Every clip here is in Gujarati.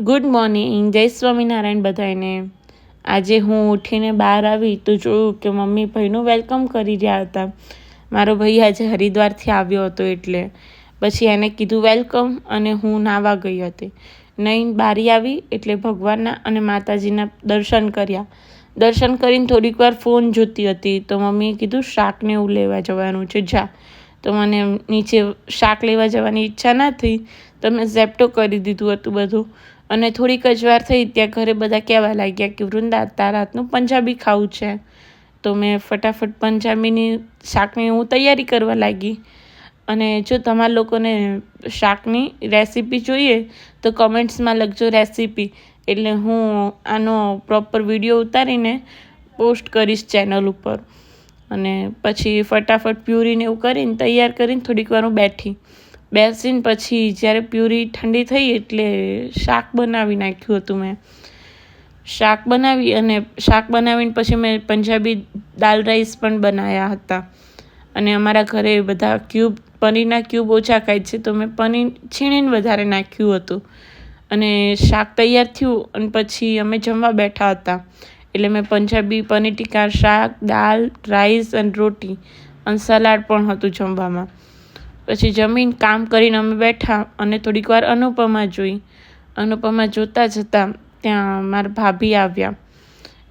ગુડ મોર્નિંગ, જય સ્વામિનારાયણ બધાને। આજે હું ઉઠીને બહાર આવી તો જોયું કે મમ્મી ભાઈનું વેલકમ કરી રહ્યા હતા। મારો ભાઈ આજે હરિદ્વારથી આવ્યો હતો એટલે પછી એને કીધું વેલકમ અને હું નાહવા ગઈ હતી। નહીં બારી આવી એટલે ભગવાનના અને માતાજીના દર્શન કર્યા। દર્શન કરીને થોડીક વાર ફોન જોતી હતી તો મમ્મીએ કીધું શાકને એવું લેવા જવાનું છે જા। તો મને નીચે શાક લેવા જવાની ઈચ્છા ના થઈ તો મેં ઝેપ્ટો કરી દીધું હતું બધું। અને થોડીક જ વાર થઈ ત્યાં ઘરે બધા કહેવા લાગ્યા કે વૃંદા તારા હાથનું પંજાબી ખાવું છે। તો મેં ફટાફટ પંજાબીની શાકની હું તૈયારી કરવા લાગી। અને જો તમારા લોકોને શાકની રેસીપી જોઈએ તો કમેન્ટ્સમાં લખજો રેસીપી, એટલે હું આનો પ્રોપર વિડીયો ઉતારીને પોસ્ટ કરીશ ચેનલ ઉપર। અને પછી ફટાફટ પ્યુરીને એવું કરીને તૈયાર કરીને થોડીક વાર હું બેસીને પછી જ્યારે પ્યુરી ઠંડી થઈ એટલે શાક બનાવી નાખ્યું હતું મેં। શાક બનાવીને પછી મેં પંજાબી દાલ રાઈસ પણ બનાવ્યા હતા। અને અમારા ઘરે બધા પનીરના ક્યુબ ઓછા ખાય છે તો મેં પનીર છીણીને વધારે નાખ્યું હતું। અને શાક તૈયાર થયું અને પછી અમે જમવા બેઠા હતા એટલે મેં પંજાબી પનીર ટીકા શાક, દાલ, રાઈસ અને રોટી અને સલાડ પણ હતું જમવામાં। પછી જમીને કામ કરીને અમે બેઠા અને થોડીક વાર અનુપમા જોઈ। અનુપમા જોતાં ત્યાં મારા ભાભી આવ્યા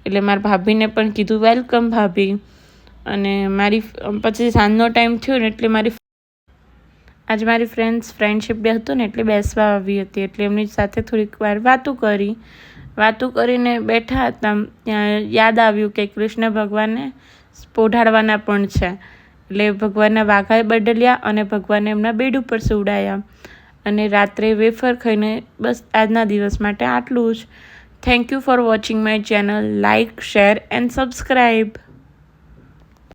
એટલે મારા ભાભીને પણ કીધું વેલકમ ભાભી। અને પછી સાંજનો ટાઈમ થયો ને એટલે આજે મારી ફ્રેન્ડશિપ ડે હતો ને એટલે બેસવા આવી હતી એટલે એમની સાથે થોડીક વાર વાતું કરીને બેઠા હતા। ત્યાં યાદ આવ્યું કે કૃષ્ણ ભગવાનને પોઢાડવાના પણ છે એટલે ભગવાનના વાઘા બદલ્યા અને ભગવાનને એમના બેડ ઉપર સુવડાયા અને રાત્રે વેફર ખાઈને બસ આજના દિવસ માટે આટલું જ। Thank you for watching my channel. Like, share and subscribe.